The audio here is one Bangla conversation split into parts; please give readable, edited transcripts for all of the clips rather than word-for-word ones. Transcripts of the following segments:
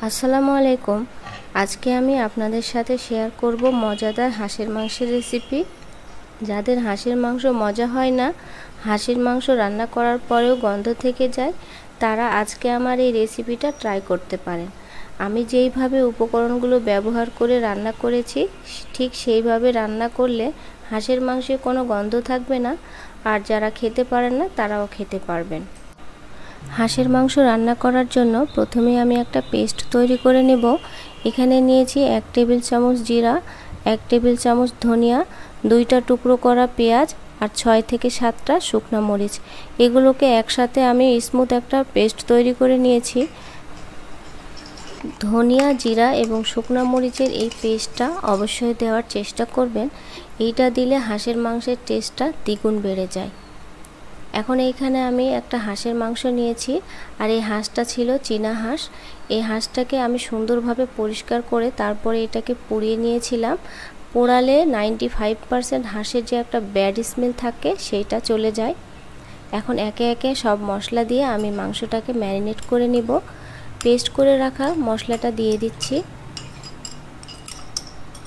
আসসালামু আলাইকুম। আজকে আমি আপনাদের সাথে শেয়ার করব মজাদার হাঁসের মাংসের রেসিপি। যাদের হাঁসের মাংস মজা হয় না, হাঁসের মাংস রান্না করার পরেও গন্ধ থেকে যায়, তারা আজকে আমার এই রেসিপিটা ট্রাই করতে পারেন। আমি যেইভাবে উপকরণগুলো ব্যবহার করে রান্না করেছি, ঠিক সেইভাবে রান্না করলে হাঁসের মাংসে কোনো গন্ধ থাকবে না, আর যারা খেতে পারেন না তারাও খেতে পারবেন। হাঁসের মাংস রান্না করার জন্য প্রথমে আমি একটা পেস্ট তৈরি করে নেব। এখানে নিয়েছি 1 টেবিল চামচ জিরা, 1 টেবিল চামচ ধনিয়া, 2টা টুকরো করা পেঁয়াজ আর 6 থেকে 7টা শুকনো মরিচ। এগুলোকে একসাথে আমি স্মুথ একটা পেস্ট তৈরি করে নিয়েছি। ধনিয়া, জিরা এবং শুকনো মরিচের এই পেস্টটা অবশ্যই দেওয়ার চেষ্টা করবেন। এইটা দিলে হাঁসের মাংসের টেস্টটা দ্বিগুণ বেড়ে যায়। এখন এইখানে আমি একটা হাঁসের মাংস নিয়েছি, আর এই হাঁসটা ছিল চীনা হাঁস। এই হাঁসটাকে আমি সুন্দরভাবে পরিষ্কার করে তারপরে এটাকে পুড়িয়ে নিয়েছিলাম। পোড়ালে 95% হাঁসের যে একটা ব্যাড স্মেল থাকে সেইটা চলে যায়। এখন একে একে সব মশলা দিয়ে আমি মাংসটাকে ম্যারিনেট করে নিব। পেস্ট করে রাখা মশলাটা দিয়ে দিচ্ছি।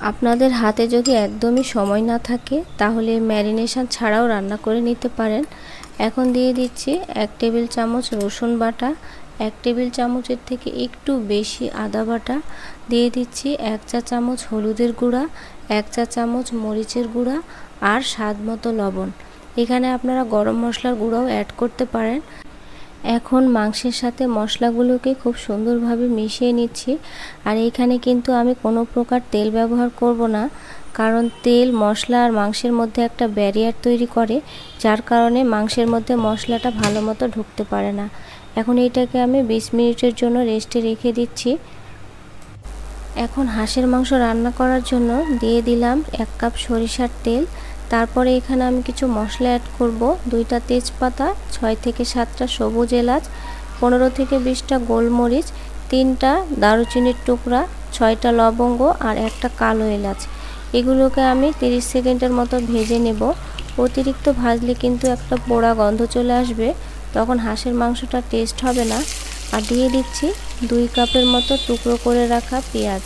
আপনাদের হাতে যদি একদমই সময় না থাকে তাহলে ম্যারিনেশন ছাড়াও রান্না করে নিতে পারেন। এখন দিয়ে দিচ্ছি 1 টেবিল চামচ রসুন বাটা, 1 টেবিল চামচের থেকে একটু বেশি আদা বাটা, দিয়ে দিচ্ছি 1 চা চামচ হলুদের গুঁড়া, 1 চা চামচ মরিচের গুঁড়া আর স্বাদ মতো লবণ। এখানে আপনারা গরম মশলার গুঁড়াও অ্যাড করতে পারেন। এখন মাংসের সাথে মশলাগুলোকে খুব সুন্দরভাবে মিশিয়ে নিচ্ছি। আর এইখানে কিন্তু আমি কোনো প্রকার তেল ব্যবহার করব না, কারণ তেল মশলা আর মাংসের মধ্যে একটা ব্যারিয়ার তৈরি করে, যার কারণে মাংসের মধ্যে মশলাটা ভালো মতো ঢুকতে পারে না। এখন এইটাকে আমি 20 মিনিটের জন্য রেস্টে রেখে দিচ্ছি। এখন হাঁসের মাংস রান্না করার জন্য দিয়ে দিলাম 1 কাপ সরিষার তেল। তারপরে এখানে আমি কিছু মশলা অ্যাড করব। 2টা তেজপাতা, 6 থেকে 7টা সবুজ এলাচ, 15 থেকে 20টা গোলমরিচ, 3টা দারুচিনির টুকরা, 6টা লবঙ্গ আর একটা কালো এলাচ। এগুলোকে আমি 30 সেকেন্ডের মতো ভেজে নেব। অতিরিক্ত ভাজলে কিন্তু একটা পোড়া গন্ধ চলে আসবে, তখন হাঁসের মাংসটা টেস্ট হবে না। আর দিয়ে দিচ্ছি 2 কাপের মতো টুকরো করে রাখা পেঁয়াজ।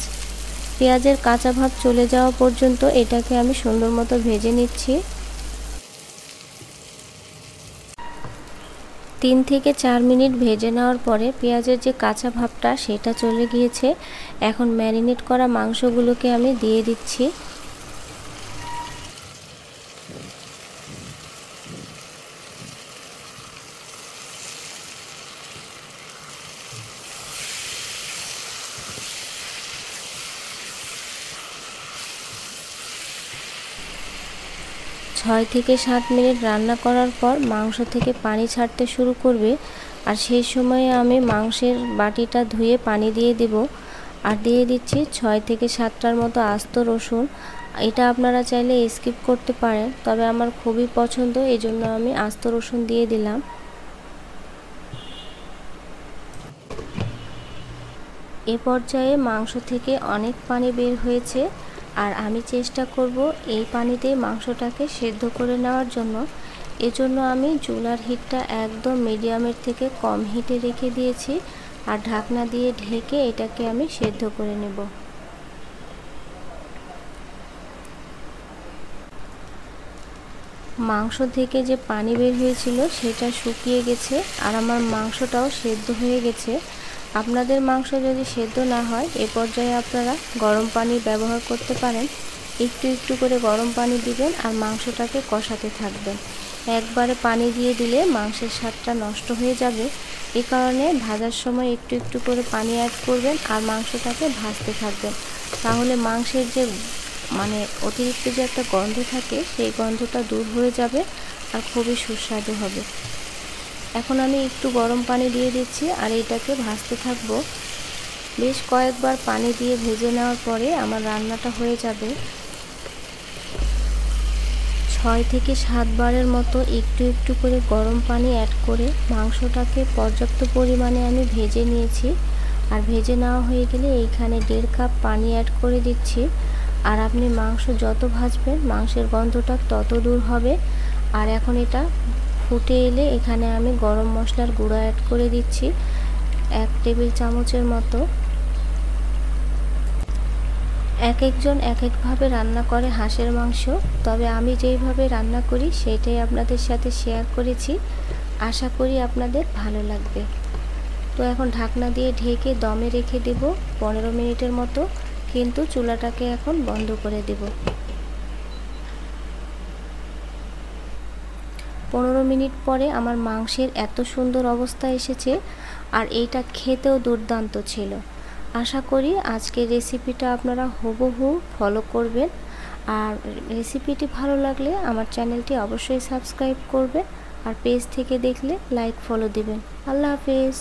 পেঁয়াজের কাঁচা ভাব চলে যাওয়া পর্যন্ত এটাকে আমি সুন্দর মতো ভেজে নিচ্ছি। 3 থেকে 4 মিনিট ভেজে নেওয়ার পরে পেঁয়াজের যে কাঁচা ভাবটা সেটা চলে গিয়েছে। এখন ম্যারিনেট করা মাংসগুলোকে আমি দিয়ে দিচ্ছি। ছয় থেকে 7 মিনিট রান্না করার পর মাংস থেকে পানি ছাড়তে শুরু করবে, আর সেই সময়ে আমি মাংসের বাটিটা ধুয়ে পানি দিয়ে দেব। আর দিয়ে দিচ্ছি 6 থেকে 7টার মতো আস্ত রসুন। এটা আপনারা চাইলে স্কিপ করতে পারেন, তবে আমার খুবই পছন্দ, এই জন্য আমি আস্ত রসুন দিয়ে দিলাম। এ পর্যায়ে মাংস থেকে অনেক পানি বের হয়েছে, আর আমি চেষ্টা করব এই পানিতে মাংসটাকে সেদ্ধ করে নেওয়ার জন্য। এজন্য আমি চুলার হিটটা একদম মিডিয়ামের থেকে কম হিটে রেখে দিয়েছি, আর ঢাকনা দিয়ে ঢেকে এটাকে আমি সেদ্ধ করে নেব। মাংস থেকে যে পানি বের হয়েছিল সেটা শুকিয়ে গেছে, আর আমার মাংসটাও সেদ্ধ হয়ে গেছে। আপনাদের মাংস যদি সেদ্ধ না হয় এ পর্যায়ে আপনারা গরম পানি ব্যবহার করতে পারেন। একটু একটু করে গরম পানি দিবেন আর মাংসটাকে কষাতে থাকবেন। একবারে পানি দিয়ে দিলে মাংসের স্বাদটা নষ্ট হয়ে যাবে। এই কারণে ভাজার সময় একটু একটু করে পানি অ্যাড করবেন আর মাংসটাকে ভাজতে থাকবেন। তাহলে মাংসের যে অতিরিক্ত যে একটা গন্ধ থাকে সেই গন্ধটা দূর হয়ে যাবে আর খুবই সুস্বাদু হবে। এখন আমি একটু গরম পানি দিয়ে দিচ্ছি আর এটাকে ভাজতে থাকবো। বেশ কয়েকবার পানি দিয়ে ভেজে নেওয়ার পরে আমার রান্নাটা হয়ে যাবে। 6 থেকে 7 বারের মতো একটু একটু করে গরম পানি অ্যাড করে মাংসটাকে পর্যাপ্ত পরিমাণে আমি ভেজে নিয়েছি। আর ভেজে নেওয়া হয়ে গেলে এইখানে 1.5 কাপ পানি অ্যাড করে দিচ্ছি। আর আপনি মাংস যত ভাজবেন মাংসের গন্ধটা তত দূর হবে। আর এখন এটা ফুটে এলে এখানে আমি গরম মশলার গুঁড়া অ্যাড করে দিচ্ছি 1 টেবিল চামচের মতো। এক একজন এক একভাবে রান্না করে হাঁসের মাংস, তবে আমি যেইভাবে রান্না করি সেটাই আপনাদের সাথে শেয়ার করেছি। আশা করি আপনাদের ভালো লাগবে। তো এখন ঢাকনা দিয়ে ঢেকে দমে রেখে দেব 15 মিনিটের মতো, কিন্তু চুলাটাকে এখন বন্ধ করে দেব। 15 মিনিট পরে আমার মাংসের এত সুন্দর অবস্থা এসেছে, আর এইটা খেতেও দুর্দান্ত ছিল। আশা করি আজকের রেসিপিটা আপনারা হুবহু ফলো করবেন, আর রেসিপিটি ভালো লাগলে আমার চ্যানেলটি অবশ্যই সাবস্ক্রাইব করবেন, আর পেজ থেকে দেখলে লাইক ফলো দিবেন। আল্লাহ হাফেজ।